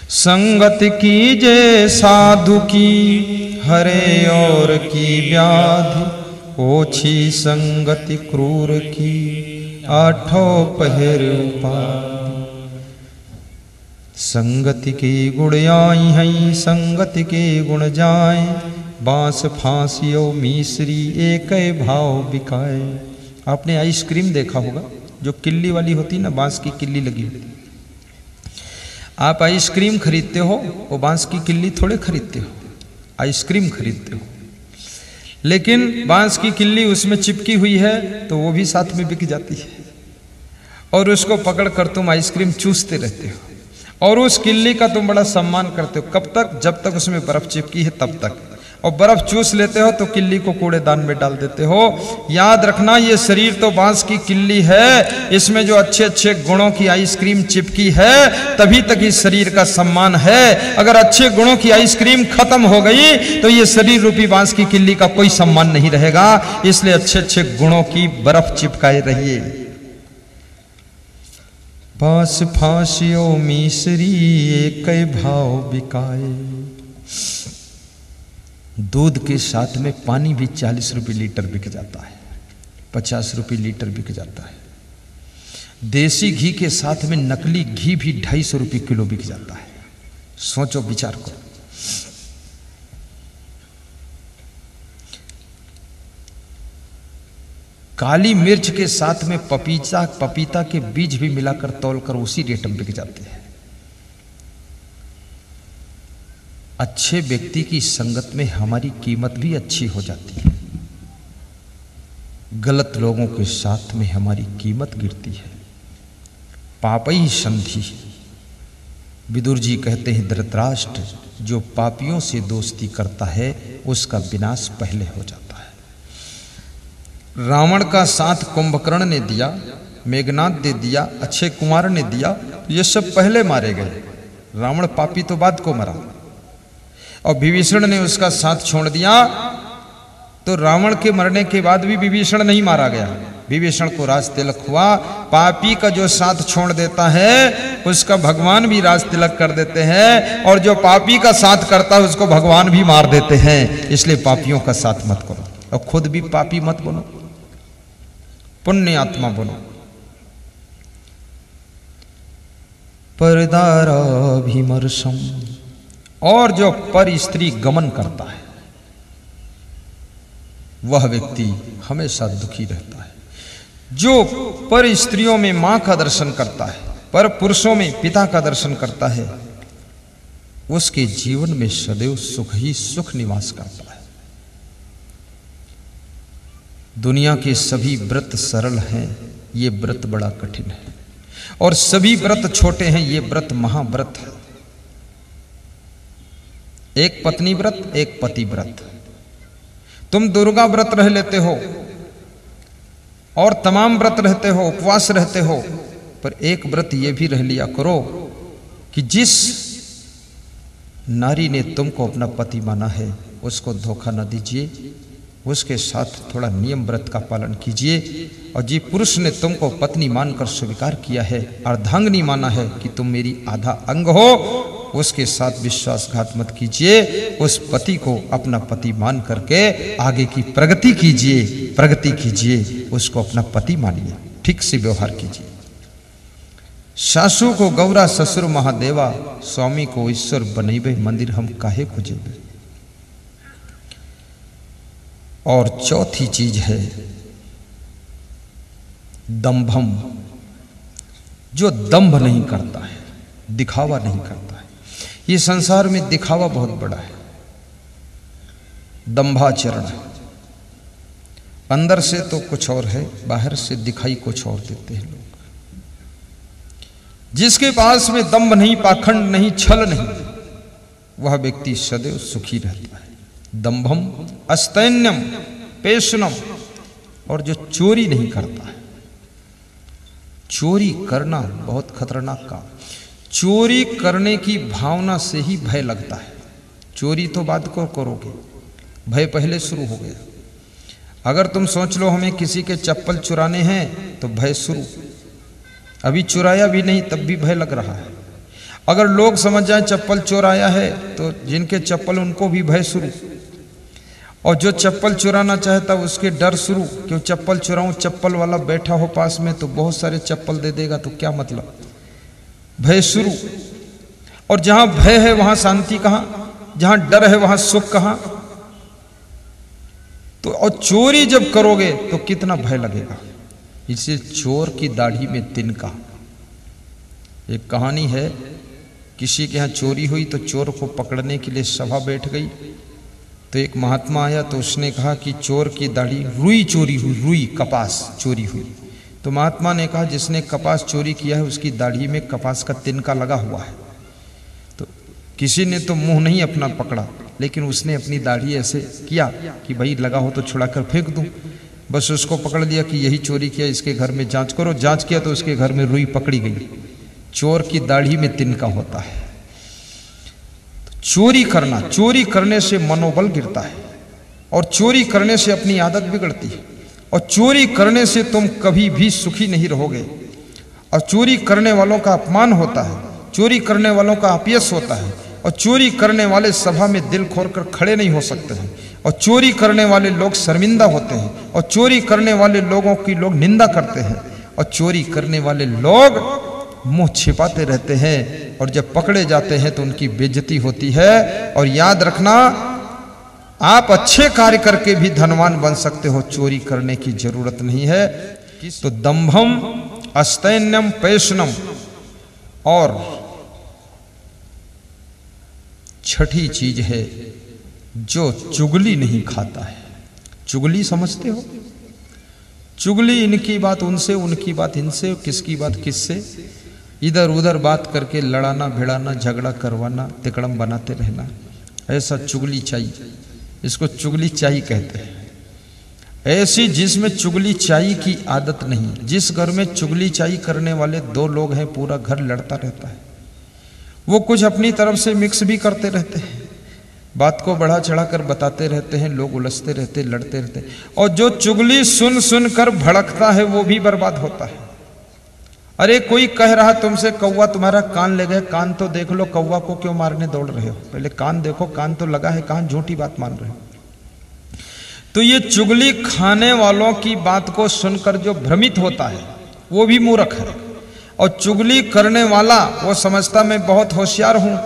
संगति कीजे साधु की हरे और की व्याधि, ओछी संगति क्रूर की आठों पहर उपाधि। संगति के गुण आई हैं संगति के गुण जाए, बांस फांसियो मिश्री एक भाव बिकाए। आपने आइसक्रीम देखा होगा जो किल्ली वाली होती ना, बांस की किल्ली लगी होती। आप आइसक्रीम खरीदते हो, वो बांस की किल्ली थोड़े खरीदते हो, आइसक्रीम खरीदते हो। लेकिन बांस की किल्ली उसमें चिपकी हुई है तो वो भी साथ में बिक जाती है, और उसको पकड़कर तुम आइसक्रीम चूसते रहते हो, और उस किल्ली का तुम बड़ा सम्मान करते हो। कब तक? जब तक उसमें बर्फ चिपकी है तब तक। और बर्फ चूस लेते हो तो किल्ली को कूड़ेदान में डाल देते हो। याद रखना, ये शरीर तो बांस की किल्ली है, इसमें जो अच्छे अच्छे गुणों की आइसक्रीम चिपकी है तभी तक इस शरीर का सम्मान है। अगर अच्छे गुणों की आइसक्रीम खत्म हो गई तो ये शरीर रूपी बांस की किल्ली का कोई सम्मान नहीं रहेगा। इसलिए अच्छे अच्छे गुणों की बर्फ चिपकाए रहिए। बांस फांसियो मिश्री एक भाव बिकाए। दूध के साथ में पानी भी 40 रुपये लीटर बिक जाता है, 50 रुपये लीटर बिक जाता है। देसी घी के साथ में नकली घी भी 250 रुपये किलो बिक जाता है। सोचो, विचार करो। काली मिर्च के साथ में पपीता के बीज भी मिलाकर तौलकर उसी रेट में बिक जाते हैं। अच्छे व्यक्ति की संगत में हमारी कीमत भी अच्छी हो जाती है, गलत लोगों के साथ में हमारी कीमत गिरती है। पापई संधि, विदुर जी कहते हैं, धृतराष्ट्र, जो पापियों से दोस्ती करता है उसका विनाश पहले हो जाता है। रावण का साथ कुंभकर्ण ने दिया, मेघनाद दे दिया, अक्षय कुमार ने दिया, ये सब पहले मारे गए। रावण पापी तो बाद को मरा, और विभीषण ने उसका साथ छोड़ दिया तो रावण के मरने के बाद भी विभीषण नहीं मारा गया। विभीषण को राज तिलक हुआ। पापी का जो साथ छोड़ देता है उसका भगवान भी राज तिलक कर देते हैं, और जो पापी का साथ करता है उसको भगवान भी मार देते हैं। इसलिए पापियों का साथ मत करो, और खुद भी पापी मत बनो, पुण्य आत्मा बनो। परदाराभिमर्शम, और जो पर स्त्री गमन करता है वह व्यक्ति हमेशा दुखी रहता है। जो पर स्त्रियों में मां का दर्शन करता है, पर पुरुषों में पिता का दर्शन करता है, उसके जीवन में सदैव सुख ही सुख निवास करता है। दुनिया के सभी व्रत सरल हैं, ये व्रत बड़ा कठिन है, और सभी व्रत छोटे हैं, ये व्रत महाव्रत है। एक पत्नी व्रत, एक पति व्रत। तुम दुर्गा व्रत रह लेते हो और तमाम व्रत रहते हो, उपवास रहते हो, पर एक व्रत ये भी रह लिया करो कि जिस नारी ने तुमको अपना पति माना है उसको धोखा न दीजिए, उसके साथ थोड़ा नियम व्रत का पालन कीजिए। और जी पुरुष ने तुमको पत्नी मानकर स्वीकार किया है, अर्धांगिनी माना है कि तुम मेरी आधा अंग हो, उसके साथ विश्वासघात मत कीजिए। उस पति को अपना पति मान करके आगे की प्रगति कीजिए, उसको अपना पति मानिए, ठीक से व्यवहार कीजिए। सासू को गौरा, ससुर महादेवा, स्वामी को ईश्वर बनैबे, मंदिर हम काहे को जेबे। और चौथी चीज है दंभम, जो दंभ नहीं करता है, दिखावा नहीं करता है। ये संसार में दिखावा बहुत बड़ा है, दंभाचरण है। अंदर से तो कुछ और है, बाहर से दिखाई कुछ और देते हैं लोग। जिसके पास में दंभ नहीं, पाखंड नहीं, छल नहीं, वह व्यक्ति सदैव सुखी रहता है। दंभम अस्तैन्यम पेशनम, और जो चोरी नहीं करता है। चोरी करना बहुत खतरनाक काम। चोरी करने की भावना से ही भय लगता है। चोरी तो बाद को करोगे, भय पहले शुरू हो गया। अगर तुम सोच लो हमें किसी के चप्पल चुराने हैं तो भय शुरू, अभी चुराया भी नहीं तब भी भय लग रहा है। अगर लोग समझ जाए चप्पल चोर आया है तो जिनके चप्पल उनको भी भय शुरू, और जो चप्पल चुराना चाहता उसके डर शुरू, क्यों चप्पल चुराऊं, चप्पल वाला बैठा हो पास में तो बहुत सारे चप्पल दे देगा तो क्या मतलब, भय शुरू। और जहां भय है वहां शांति कहां, जहां डर है वहां सुख कहां। तो और चोरी जब करोगे तो कितना भय लगेगा। इसे चोर की दाढ़ी में तिनका। एक कहानी है, किसी के यहां चोरी हुई तो चोर को पकड़ने के लिए सभा बैठ गई। तो एक महात्मा आया तो उसने कहा कि चोर की दाढ़ी, रुई चोरी हुई, रुई कपास चोरी हुई। तो महात्मा ने कहा जिसने कपास चोरी किया है उसकी दाढ़ी में कपास का तिनका लगा हुआ है। तो किसी ने तो मुंह नहीं अपना पकड़ा, लेकिन उसने अपनी दाढ़ी ऐसे किया कि भाई लगा हो तो छुड़ाकर फेंक दूं। बस उसको पकड़ लिया कि यही चोरी किया, इसके घर में जांच करो। जांच किया तो उसके घर में रुई पकड़ी गई। चोर की दाढ़ी में तिनका होता है। चोरी करना, चोरी करने से मनोबल गिरता है, और चोरी करने से अपनी आदत बिगड़ती है, और चोरी करने से तुम कभी भी सुखी नहीं रहोगे। और चोरी करने वालों का अपमान होता है, चोरी करने वालों का अपयश होता है, और चोरी करने वाले सभा में दिल खोलकर खड़े नहीं हो सकते हैं, और चोरी करने वाले लोग शर्मिंदा होते हैं, और चोरी करने वाले लोगों की लोग निंदा करते हैं, और चोरी करने वाले लोग मुंह छिपाते रहते हैं, और जब पकड़े जाते हैं तो उनकी बेइज्जती होती है। और याद रखना, आप अच्छे कार्य करके भी धनवान बन सकते हो, चोरी करने की जरूरत नहीं है। तो दंभम, अस्तैन्यम, पैशनम, और छठी चीज है जो चुगली नहीं खाता है। चुगली समझते हो? चुगली इनकी बात उनसे, उनकी बात इनसे, किसकी बात किससे, इधर उधर बात करके लड़ाना भिड़ाना, झगड़ा करवाना, तिकड़म बनाते रहना, ऐसा चुगली चाहिए। इसको चुगली चाई कहते हैं। ऐसी जिसमें चुगली चाई की आदत नहीं। जिस घर में चुगली चाई करने वाले दो लोग हैं, पूरा घर लड़ता रहता है। वो कुछ अपनी तरफ से मिक्स भी करते रहते हैं, बात को बढ़ा चढ़ा कर बताते रहते हैं, लोग उलझते रहते, लड़ते रहते। और जो चुगली सुन सुन कर भड़कता है वो भी बर्बाद होता है। अरे कोई कह रहा तुमसे, कौवा तुम्हारा कान ले गए, कान तो देख लो, कौवा को क्यों मारने दौड़ रहे हो, पहले कान देखो, कान तो लगा है, कान झूठी बात मान रहे हो। तो ये चुगली खाने वालों की बात को सुनकर जो भ्रमित होता है वो भी मूर्ख है। और चुगली करने वाला वो समझता मैं बहुत होशियार हूं,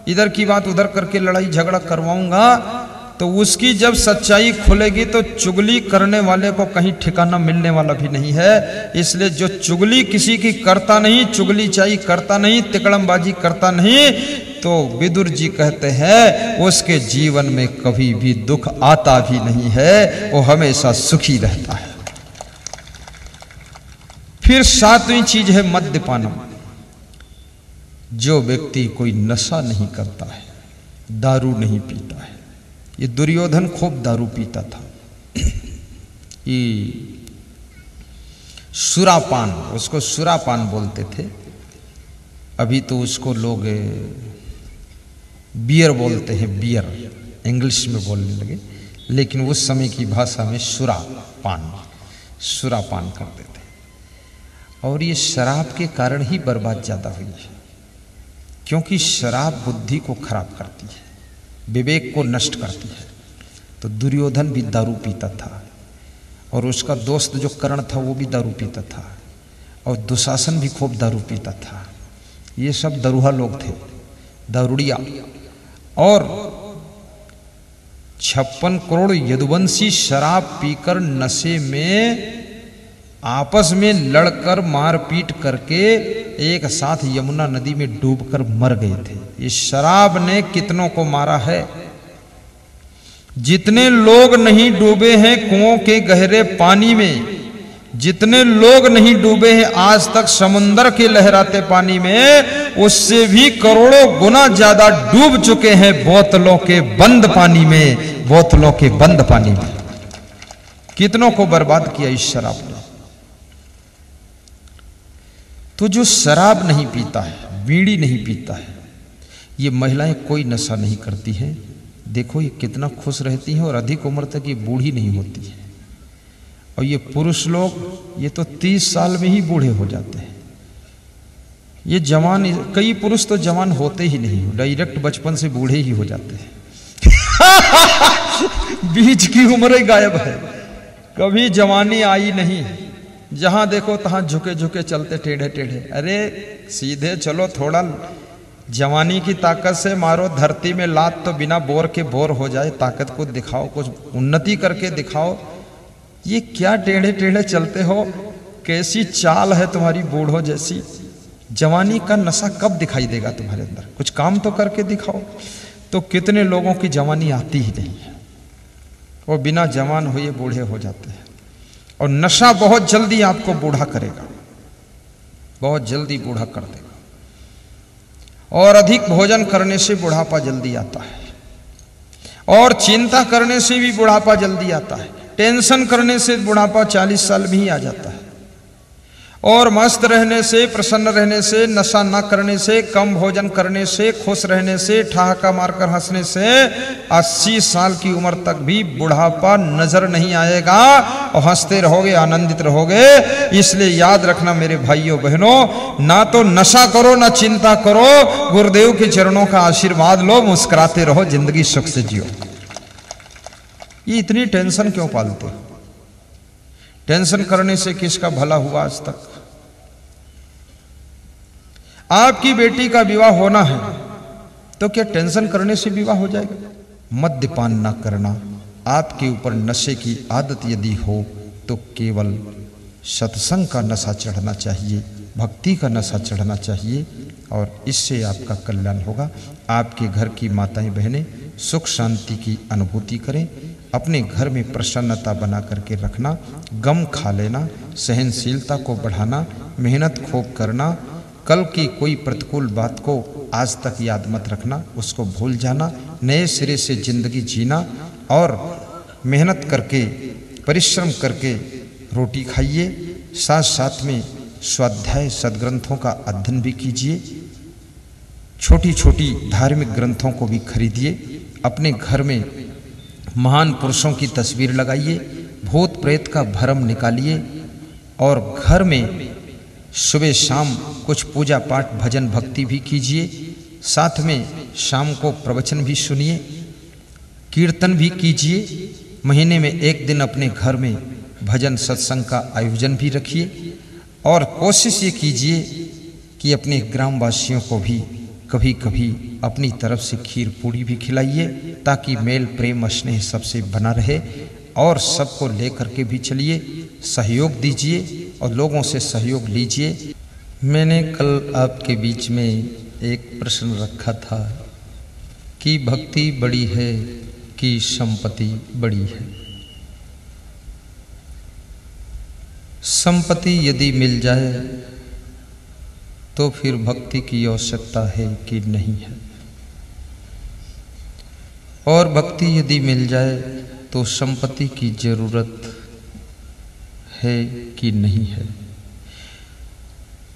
इधर की बात उधर करके लड़ाई झगड़ा करवाऊंगा, तो उसकी जब सच्चाई खुलेगी तो चुगली करने वाले को कहीं ठिकाना मिलने वाला भी नहीं है। इसलिए जो चुगली किसी की करता नहीं, चुगली चाई करता नहीं, तिकड़मबाजी करता नहीं, तो विदुर जी कहते हैं उसके जीवन में कभी भी दुख आता भी नहीं है, वो हमेशा सुखी रहता है। फिर सातवीं चीज है मद्यपानम। जो व्यक्ति कोई नशा नहीं करता है, दारू नहीं पीता है। ये दुर्योधन खूब दारू पीता था। ये सुरापान, उसको सुरापान बोलते थे। अभी तो उसको लोग बियर बोलते हैं, बियर इंग्लिश में बोलने लगे, लेकिन उस समय की भाषा में सुरापान, सुरापान करते थे। और ये शराब के कारण ही बर्बाद ज्यादा हुई है, क्योंकि शराब बुद्धि को खराब करती है, विवेक को नष्ट करती है। तो दुर्योधन भी दारू पीता था, और उसका दोस्त जो कर्ण था वो भी दारू पीता था, और दुशासन भी खूब दारू पीता था। ये सब दरुहा लोग थे, दारूड़िया। और 56 करोड़ यदुवंशी शराब पीकर नशे में आपस में लड़कर मारपीट करके एक साथ यमुना नदी में डूबकर मर गए थे। ये शराब ने कितनों को मारा है। जितने लोग नहीं डूबे हैं कुओं के गहरे पानी में, जितने लोग नहीं डूबे हैं आज तक समुद्र के लहराते पानी में, उससे भी करोड़ों गुना ज्यादा डूब चुके हैं बोतलों के बंद पानी में, बोतलों के बंद पानी में। कितनों को बर्बाद किया इस शराब ने। तो जो शराब नहीं पीता है, बीड़ी नहीं पीता है, ये महिलाएं कोई नशा नहीं करती हैं, देखो ये कितना खुश रहती हैं, और अधिक उम्र तक ये बूढ़ी नहीं होती है। और ये पुरुष लोग, ये तो 30 साल में ही बूढ़े हो जाते हैं। ये जवान, कई पुरुष तो जवान होते ही नहीं, डायरेक्ट बचपन से बूढ़े ही हो जाते हैं। बीच की उम्र ही गायब है, कभी जवानी आई नहीं। जहां देखो तहां झुके झुके चलते, टेढ़े टेढ़े। अरे सीधे चलो, थोड़ा जवानी की ताकत से मारो धरती में लात, तो बिना बोर के बोर हो जाए। ताकत को दिखाओ, कुछ उन्नति करके दिखाओ। ये क्या टेढ़े टेढ़े चलते हो, कैसी चाल है तुम्हारी बूढ़ों जैसी। जवानी का नशा कब दिखाई देगा तुम्हारे अंदर, कुछ काम तो करके दिखाओ। तो कितने लोगों की जवानी आती ही नहीं है, वो बिना जवान हुए बूढ़े हो जाते हैं। और नशा बहुत जल्दी आपको बूढ़ा करेगा, बहुत जल्दी बूढ़ा कर देगा। और अधिक भोजन करने से बुढ़ापा जल्दी आता है, और चिंता करने से भी बुढ़ापा जल्दी आता है। टेंशन करने से बुढ़ापा 40 साल में ही आ जाता है। और मस्त रहने से, प्रसन्न रहने से, नशा न करने से, कम भोजन करने से, खुश रहने से, ठहाका मारकर हंसने से 80 साल की उम्र तक भी बुढ़ापा नजर नहीं आएगा, और हंसते रहोगे, आनंदित रहोगे। इसलिए याद रखना मेरे भाइयों बहनों, ना तो नशा करो, ना चिंता करो, गुरुदेव के चरणों का आशीर्वाद लो, मुस्कुराते रहो, जिंदगी सुख से जियो। ये इतनी टेंशन क्यों पालते हो? टेंशन करने से किसका भला हुआ आज तक? आपकी बेटी का विवाह होना है तो क्या टेंशन करने से विवाह हो जाएगा? मद्यपान ना करना, आपके ऊपर नशे की आदत यदि हो तो केवल सत्संग का नशा चढ़ना चाहिए, भक्ति का नशा चढ़ना चाहिए, और इससे आपका कल्याण होगा। आपके घर की माताएं बहनें सुख शांति की अनुभूति करें। अपने घर में प्रसन्नता बना करके रखना, गम खा लेना, सहनशीलता को बढ़ाना, मेहनत खूब करना। कल की कोई प्रतिकूल बात को आज तक याद मत रखना, उसको भूल जाना। नए सिरे से जिंदगी जीना, और मेहनत करके, परिश्रम करके रोटी खाइए। साथ साथ में स्वाध्याय सद्ग्रंथों का अध्ययन भी कीजिए। छोटी छोटी धार्मिक ग्रंथों को भी खरीदिए। अपने घर में महान पुरुषों की तस्वीर लगाइए। भूत प्रेत का भरम निकालिए, और घर में सुबह शाम कुछ पूजा पाठ भजन भक्ति भी कीजिए। साथ में शाम को प्रवचन भी सुनिए, कीर्तन भी कीजिए। महीने में एक दिन अपने घर में भजन सत्संग का आयोजन भी रखिए। और कोशिश ये कीजिए कि अपने ग्रामवासियों को भी कभी कभी अपनी तरफ से खीर पूड़ी भी खिलाइए, ताकि मेल प्रेम स्नेह सबसे बना रहे। और सबको लेकर के भी चलिए, सहयोग दीजिए और लोगों से सहयोग लीजिए। मैंने कल आपके बीच में एक प्रश्न रखा था कि भक्ति बड़ी है कि संपत्ति बड़ी है। संपत्ति यदि मिल जाए तो फिर भक्ति की आवश्यकता है कि नहीं है, और भक्ति यदि मिल जाए तो संपत्ति की जरूरत है कि नहीं है,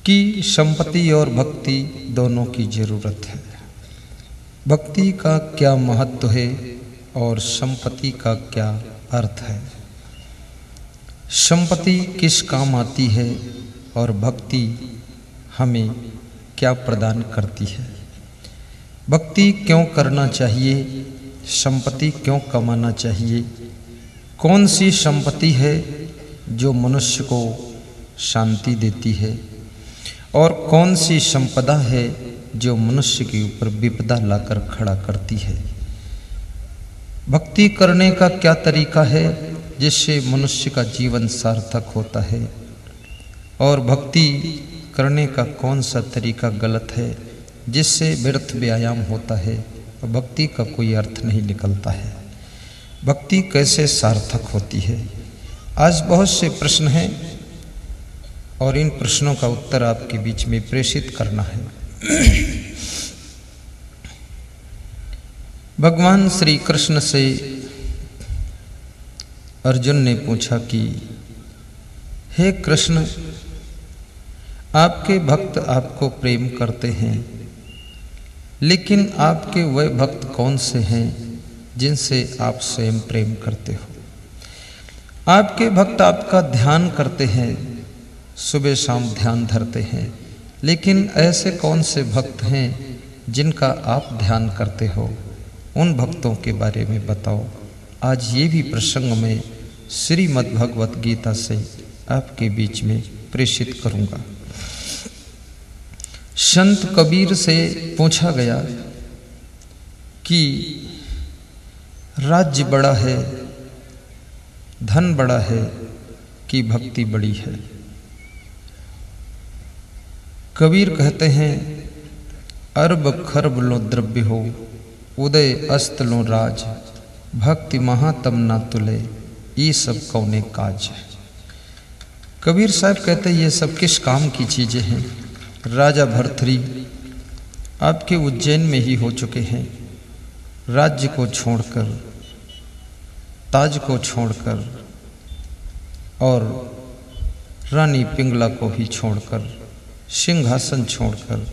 कि संपत्ति और भक्ति दोनों की जरूरत है। भक्ति का क्या महत्व है और संपत्ति का क्या अर्थ है? संपत्ति किस काम आती है और भक्ति हमें क्या प्रदान करती है? भक्ति क्यों करना चाहिए? संपत्ति क्यों कमाना चाहिए? कौन सी संपत्ति है जो मनुष्य को शांति देती है, और कौन सी संपदा है जो मनुष्य के ऊपर विपदा लाकर खड़ा करती है? भक्ति करने का क्या तरीका है जिससे मनुष्य का जीवन सार्थक होता है, और भक्ति करने का कौन सा तरीका गलत है जिससे व्यर्थ व्यायाम होता है और भक्ति का कोई अर्थ नहीं निकलता है? भक्ति कैसे सार्थक होती है? आज बहुत से प्रश्न हैं और इन प्रश्नों का उत्तर आपके बीच में प्रेषित करना है। भगवान श्री कृष्ण से अर्जुन ने पूछा कि हे कृष्ण, आपके भक्त आपको प्रेम करते हैं, लेकिन आपके वह भक्त कौन से हैं जिनसे आप स्वयं प्रेम करते हो? आपके भक्त आपका ध्यान करते हैं, सुबह शाम ध्यान धरते हैं, लेकिन ऐसे कौन से भक्त हैं जिनका आप ध्यान करते हो, उन भक्तों के बारे में बताओ। आज ये भी प्रसंग मैं श्रीमद् भगवत गीता से आपके बीच में प्रेषित करूंगा। संत कबीर से पूछा गया कि राज्य बड़ा है, धन बड़ा है कि भक्ति बड़ी है। कबीर कहते हैं, अरब खरब लो द्रव्य हो, उदय अस्त लो राज, भक्ति महातम ना तुले, ये सब कौने काज। कबीर साहब कहते हैं ये सब किस काम की चीजें हैं। राजा भर्तृहरि आपके उज्जैन में ही हो चुके हैं, राज्य को छोड़कर, ताज को छोड़कर और रानी पिंगला को ही छोड़कर, सिंहासन छोड़कर,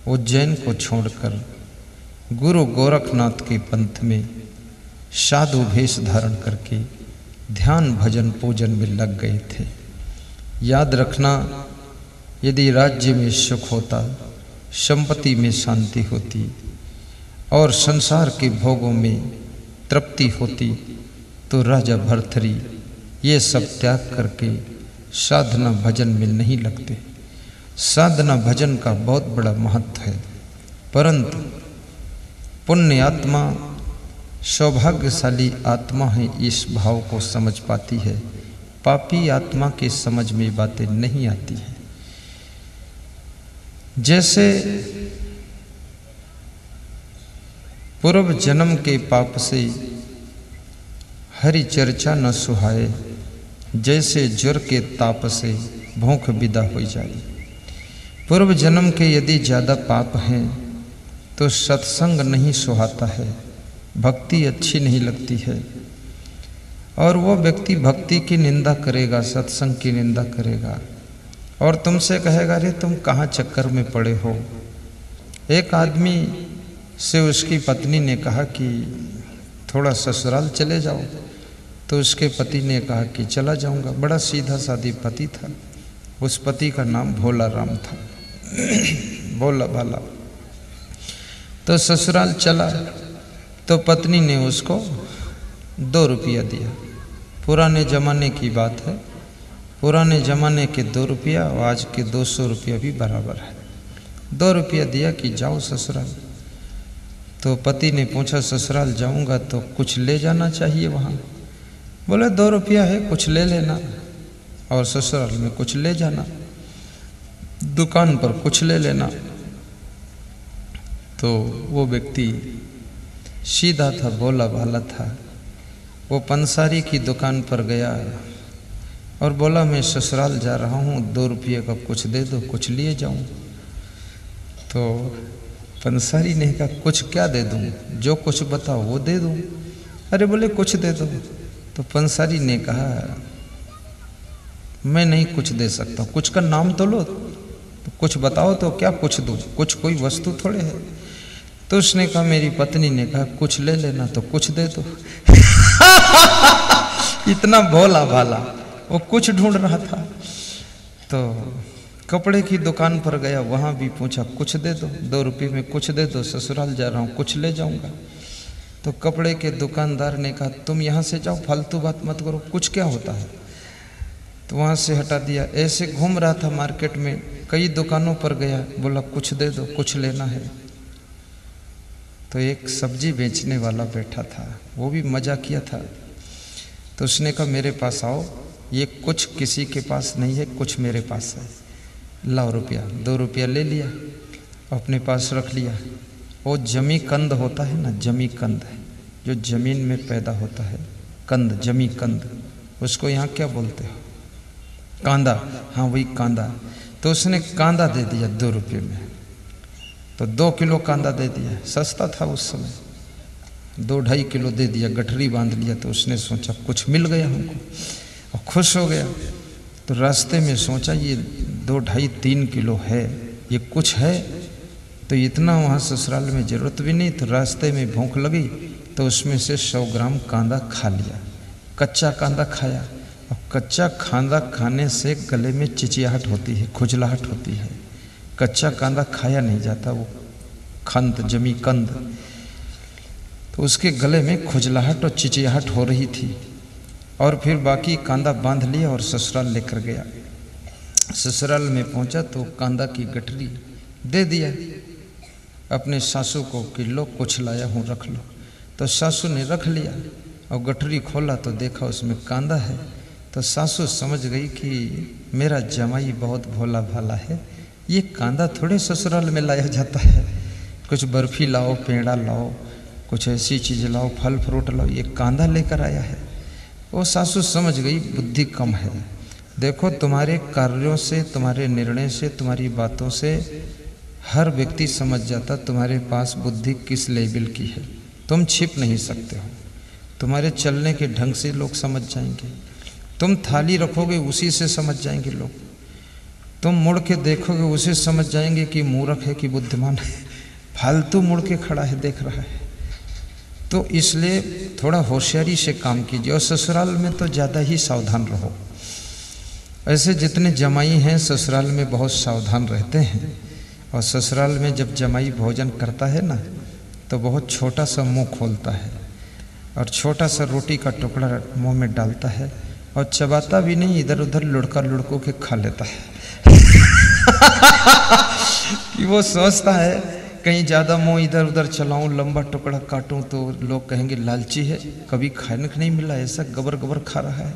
उज्जैन को छोड़कर गुरु गोरखनाथ के पंथ में साधु भेष धारण करके ध्यान भजन पूजन में लग गए थे। याद रखना, यदि राज्य में सुख होता, संपत्ति में शांति होती और संसार के भोगों में तृप्ति होती तो राजा भर्तृहरि ये सब त्याग करके साधना भजन में नहीं लगते। साधना भजन का बहुत बड़ा महत्व है, परंतु पुण्य आत्मा, सौभाग्यशाली आत्मा है इस भाव को समझ पाती है। पापी आत्मा के समझ में बातें नहीं आती हैं। जैसे पूर्व जन्म के पाप से हरि चर्चा न सुहाए, जैसे ज्वर के ताप से भूख विदा हो जाए। पूर्व जन्म के यदि ज़्यादा पाप हैं तो सत्संग नहीं सुहाता है, भक्ति अच्छी नहीं लगती है, और वो व्यक्ति भक्ति की निंदा करेगा, सत्संग की निंदा करेगा और तुमसे कहेगा, अरे तुम कहाँ चक्कर में पड़े हो। एक आदमी से उसकी पत्नी ने कहा कि थोड़ा ससुराल चले जाओ, तो उसके पति ने कहा कि चला जाऊंगा। बड़ा सीधा सादी पति था, उस पति का नाम भोला राम था, भोला भाला। तो ससुराल चला तो पत्नी ने उसको 2 रुपया दिया। पुराने ज़माने की बात है, पुराने ज़माने के 2 रुपया और आज के 200 रुपया भी बराबर है। 2 रुपया दिया कि जाओ ससुराल। तो पति ने पूछा, ससुराल जाऊंगा तो कुछ ले जाना चाहिए वहाँ। बोले 2 रुपया है, कुछ ले लेना और ससुराल में कुछ ले जाना, दुकान पर कुछ ले लेना। तो वो व्यक्ति सीधा था, भोला भाला था। वो पंसारी की दुकान पर गया और बोला, मैं ससुराल जा रहा हूँ, 2 रुपये का कुछ दे दो, कुछ लिए जाऊँ। तो पंसारी ने कहा, कुछ क्या दे दूँ, जो कुछ बताओ वो दे दूँ। अरे बोले कुछ दे दो। तो पंसारी ने कहा, मैं नहीं कुछ दे सकता, कुछ का नाम तो लो, तो कुछ बताओ तो क्या कुछ दूँ, कुछ कोई वस्तु थोड़े है। तो उसने कहा, मेरी पत्नी ने कहा कुछ ले लेना, तो कुछ दे दो। इतना भोला भाला, वो कुछ ढूंढ रहा था। तो कपड़े की दुकान पर गया, वहाँ भी पूछा, कुछ दे दो, 2 रुपये में कुछ दे दो, ससुराल जा रहा हूँ, कुछ ले जाऊँगा। तो कपड़े के दुकानदार ने कहा, तुम यहाँ से जाओ, फालतू बात मत करो, कुछ क्या होता है। तो वहाँ से हटा दिया। ऐसे घूम रहा था मार्केट में, कई दुकानों पर गया, बोला कुछ दे दो, कुछ लेना है। तो एक सब्जी बेचने वाला बैठा था, वो भी मजा किया था। तो उसने कहा, मेरे पास आओ, ये कुछ किसी के पास नहीं है, कुछ मेरे पास है, लाओ रुपया। 2 रुपया ले लिया, अपने पास रख लिया। वो जमी कंद होता है ना, जमी कंद है जो जमीन में पैदा होता है, कंद, जमी कंद, उसको यहाँ क्या बोलते हो, कांदा। हाँ वही कांदा। तो उसने कांदा दे दिया 2 रुपये में। तो 2 किलो कांदा दे दिया, सस्ता था उस समय। 2-2.5 किलो दे दिया, गठरी बांध लिया। तो उसने सोचा कुछ मिल गया हमको और खुश हो गया। तो रास्ते में सोचा ये 2-2.5-3 किलो है, ये कुछ है तो इतना वहाँ ससुराल में ज़रूरत भी नहीं। तो रास्ते में भूख लगी तो उसमें से 100 ग्राम कांदा खा लिया, कच्चा कांदा खाया। और कच्चा कांदा खाने से गले में चिचियाहट होती है, खुजलाहट होती है, कच्चा कांदा खाया नहीं जाता, वो खंत जमी कंद। तो उसके गले में खुजलाहट और चिचियाहट हो रही थी और फिर बाकी कांदा बांध लिया और ससुराल लेकर गया। ससुराल में पहुंचा तो कांदा की गठरी दे दिया अपने सासू को कि लो कुछ लाया हूँ रख लो। तो सासू ने रख लिया और गठरी खोला तो देखा उसमें कांदा है। तो सासू समझ गई कि मेरा जमाई बहुत भोला भाला है, ये कांदा थोड़े ससुराल में लाया जाता है, कुछ बर्फी लाओ, पेड़ा लाओ, कुछ ऐसी चीज़ लाओ, फल फ्रूट लाओ, ये कांदा लेकर आया है। वो सासू समझ गई बुद्धि कम है। देखो तुम्हारे कार्यों से, तुम्हारे निर्णय से, तुम्हारी बातों से हर व्यक्ति समझ जाता तुम्हारे पास बुद्धि किस लेवल की है। तुम छिप नहीं सकते हो, तुम्हारे चलने के ढंग से लोग समझ जाएंगे। तुम थाली रखोगे उसी से समझ जाएंगे लोग, तुम मुड़ के देखोगे उसे समझ जाएंगे कि मूर्ख है कि बुद्धिमान है, फालतू मुड़ के खड़ा है देख रहा है। तो इसलिए थोड़ा होशियारी से काम कीजिए और ससुराल में तो ज़्यादा ही सावधान रहो। ऐसे जितने जमाई हैं ससुराल में बहुत सावधान रहते हैं और ससुराल में जब जमाई भोजन करता है ना तो बहुत छोटा सा मुंह खोलता है और छोटा सा रोटी का टुकड़ा मुंह में डालता है और चबाता भी नहीं, इधर उधर लुढ़का लुढ़को के खा लेता है कि वो सोचता है कहीं ज़्यादा मुंह इधर उधर चलाऊं, लंबा टुकड़ा काटूं तो लोग कहेंगे लालची है, कभी खाने को नहीं मिला, ऐसा गबर गबर खा रहा है।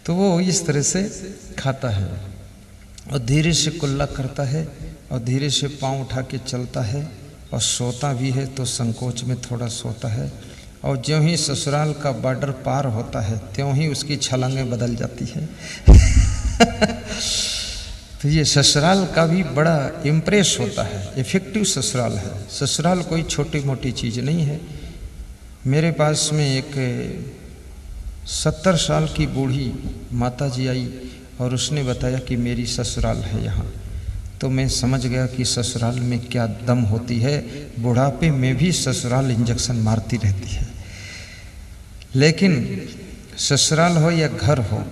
तो वो इस तरह से खाता है और धीरे से कुल्ला करता है और धीरे से पाँव उठा के चलता है और सोता भी है तो संकोच में थोड़ा सोता है। और ज्यों ही ससुराल का बॉर्डर पार होता है त्यों ही उसकी छलांगें बदल जाती है तो ये ससुराल का भी बड़ा इम्प्रेस होता है, इफेक्टिव ससुराल है। ससुराल कोई छोटी मोटी चीज़ नहीं है। मेरे पास में एक 70 साल की बूढ़ी माता जी आई और उसने बताया कि मेरी ससुराल है यहाँ। तो मैं समझ गया कि ससुराल में क्या दम होती है। बुढ़ापे में भी ससुराल इंजेक्शन मारती रहती है। लेकिन ससुराल हो या घर हो,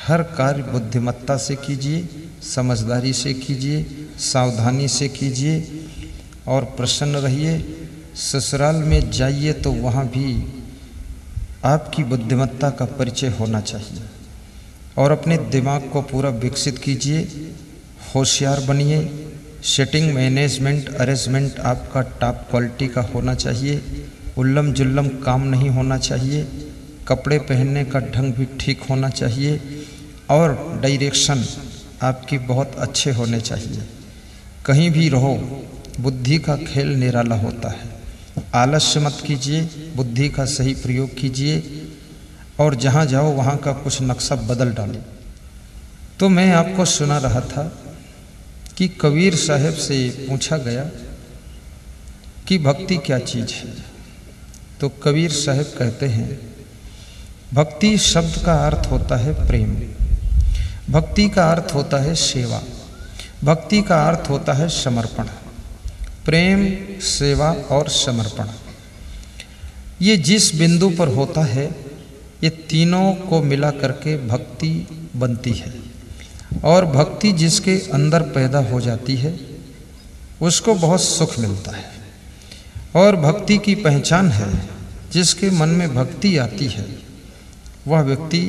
हर कार्य बुद्धिमत्ता से कीजिए, समझदारी से कीजिए, सावधानी से कीजिए और प्रसन्न रहिए। ससुराल में जाइए तो वहाँ भी आपकी बुद्धिमत्ता का परिचय होना चाहिए और अपने दिमाग को पूरा विकसित कीजिए, होशियार बनिए। सेटिंग मैनेजमेंट अरेंजमेंट आपका टॉप क्वालिटी का होना चाहिए। उल्लम जुल्लम काम नहीं होना चाहिए। कपड़े पहनने का ढंग भी ठीक होना चाहिए और डायरेक्शन आपकी बहुत अच्छे होने चाहिए। कहीं भी रहो बुद्धि का खेल निराला होता है। आलस्य मत कीजिए, बुद्धि का सही प्रयोग कीजिए और जहाँ जाओ वहाँ का कुछ नक्शा बदल डालो। तो मैं आपको सुना रहा था कि कबीर साहब से पूछा गया कि भक्ति क्या चीज़ है। तो कबीर साहब कहते हैं भक्ति शब्द का अर्थ होता है प्रेम, भक्ति का अर्थ होता है सेवा, भक्ति का अर्थ होता है समर्पण। प्रेम, सेवा और समर्पण, ये जिस बिंदु पर होता है ये तीनों को मिला करके भक्ति बनती है। और भक्ति जिसके अंदर पैदा हो जाती है उसको बहुत सुख मिलता है। और भक्ति की पहचान है, जिसके मन में भक्ति आती है वह व्यक्ति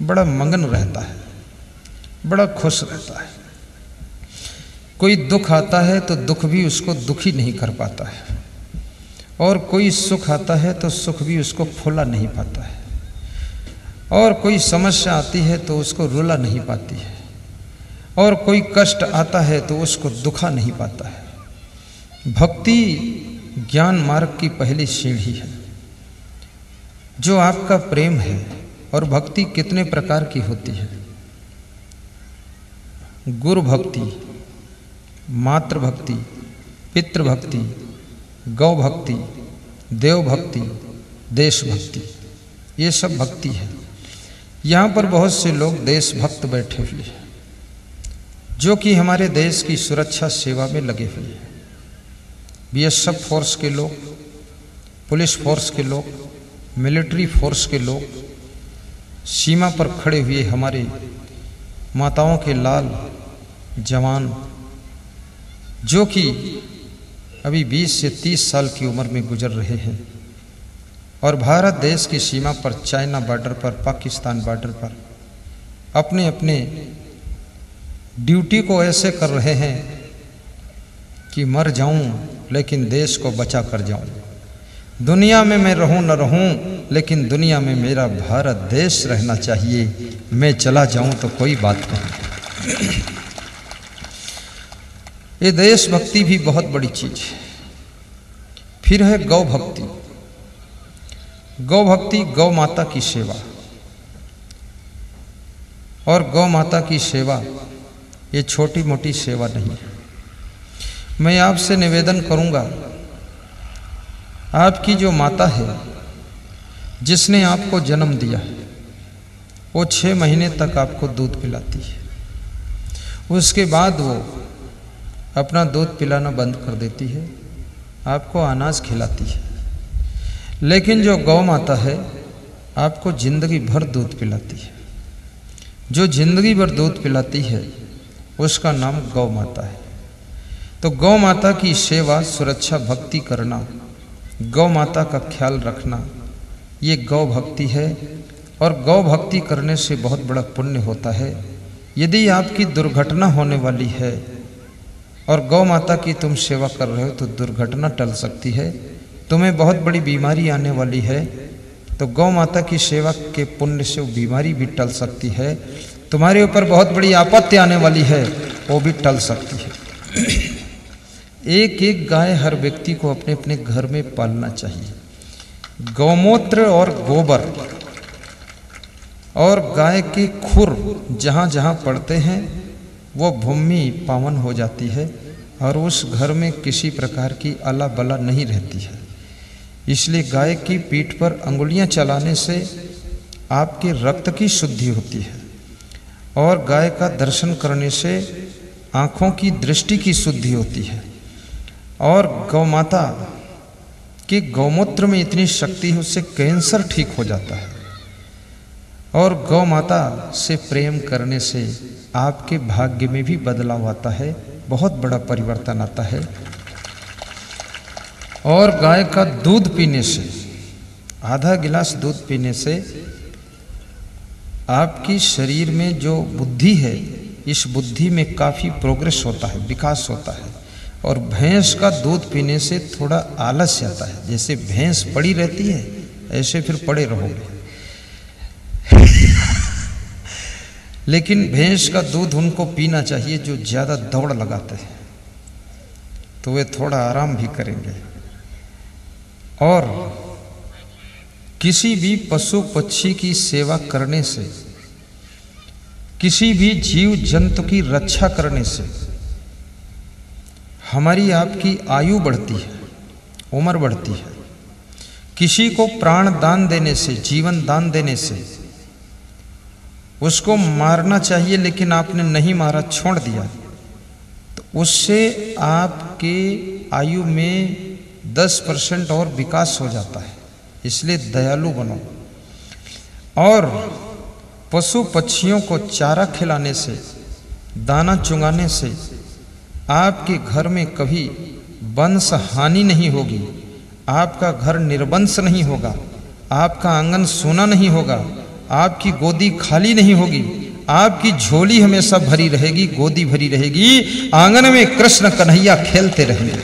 बड़ा मगन रहता है, बड़ा खुश रहता है। कोई दुख आता है तो दुख भी उसको दुखी नहीं कर पाता है और कोई सुख आता है तो सुख भी उसको फुला नहीं पाता है और कोई समस्या आती है तो उसको रुला नहीं पाती है और कोई कष्ट आता है तो उसको दुखा नहीं पाता है। भक्ति ज्ञान मार्ग की पहली सीढ़ी है। जो आपका प्रेम है, और भक्ति कितने प्रकार की होती है। गुरु भक्ति, मातृ भक्ति, पितृ भक्ति, गौ भक्ति, देव भक्ति, देश भक्ति, ये सब भक्ति है। यहाँ पर बहुत से लोग देशभक्त बैठे हुए हैं जो कि हमारे देश की सुरक्षा सेवा में लगे हुए हैं। बीएसएफ फोर्स के लोग, पुलिस फोर्स के लोग, मिलिट्री फोर्स के लोग, सीमा पर खड़े हुए हमारे माताओं के लाल जवान जो कि अभी 20 से 30 साल की उम्र में गुजर रहे हैं और भारत देश की सीमा पर, चाइना बॉर्डर पर, पाकिस्तान बॉर्डर पर अपने अपने ड्यूटी को ऐसे कर रहे हैं कि मर जाऊं लेकिन देश को बचा कर जाऊं। दुनिया में मैं रहूं न रहूं, लेकिन दुनिया में मेरा भारत देश रहना चाहिए। मैं चला जाऊं तो कोई बात नहीं। ये देशभक्ति भी बहुत बड़ी चीज है। फिर है गौ भक्ति। गौ भक्ति गौ माता की सेवा, और गौ माता की सेवा ये छोटी मोटी सेवा नहीं है। मैं आपसे निवेदन करूंगा, आपकी जो माता है जिसने आपको जन्म दिया है, वो 6 महीने तक आपको दूध पिलाती है। उसके बाद वो अपना दूध पिलाना बंद कर देती है, आपको अनाज खिलाती है। लेकिन जो गौ माता है आपको जिंदगी भर दूध पिलाती है। जो जिंदगी भर दूध पिलाती है उसका नाम गौ माता है। तो गौ माता की सेवा, सुरक्षा, भक्ति करना, गौ माता का ख्याल रखना, ये गौ भक्ति है। और गौ भक्ति करने से बहुत बड़ा पुण्य होता है। यदि आपकी दुर्घटना होने वाली है और गौ माता की तुम सेवा कर रहे हो तो दुर्घटना टल सकती है। तुम्हें बहुत बड़ी बीमारी आने वाली है तो गौ माता की सेवा के पुण्य से वो बीमारी भी टल सकती है। तुम्हारे ऊपर बहुत बड़ी आपत्ति आने वाली है, वो भी टल सकती है। एक एक गाय हर व्यक्ति को अपने अपने घर में पालना चाहिए। गौमूत्र और गोबर और गाय के खुर जहाँ जहाँ पड़ते हैं वो भूमि पावन हो जाती है और उस घर में किसी प्रकार की अला बला नहीं रहती है। इसलिए गाय की पीठ पर अंगुलियां चलाने से आपके रक्त की शुद्धि होती है और गाय का दर्शन करने से आँखों की दृष्टि की शुद्धि होती है। और गौ माता के गौमूत्र में इतनी शक्ति है, उससे कैंसर ठीक हो जाता है। और गौ माता से प्रेम करने से आपके भाग्य में भी बदलाव आता है, बहुत बड़ा परिवर्तन आता है। और गाय का दूध पीने से, आधा गिलास दूध पीने से आपकी शरीर में जो बुद्धि है, इस बुद्धि में काफ़ी प्रोग्रेस होता है, विकास होता है। और भैंस का दूध पीने से थोड़ा आलस्य आता है। जैसे भैंस पड़ी रहती है ऐसे फिर पड़े रहोगे। लेकिन भैंस का दूध उनको पीना चाहिए जो ज़्यादा दौड़ लगाते हैं, तो वे थोड़ा आराम भी करेंगे। और किसी भी पशु पक्षी की सेवा करने से, किसी भी जीव जंतु की रक्षा करने से हमारी आपकी आयु बढ़ती है, उम्र बढ़ती है। किसी को प्राण दान देने से, जीवन दान देने से, उसको मारना चाहिए लेकिन आपने नहीं मारा, छोड़ दिया, तो उससे आपके आयु में 10% और विकास हो जाता है। इसलिए दयालु बनो। और पशु पक्षियों को चारा खिलाने से, दाना चुंगाने से आपके घर में कभी वंश हानि नहीं होगी, आपका घर निर्वंश नहीं होगा, आपका आंगन सूना नहीं होगा, आपकी गोदी खाली नहीं होगी, आपकी झोली हमेशा भरी रहेगी, गोदी भरी रहेगी, आंगन में कृष्ण कन्हैया खेलते रहेंगे।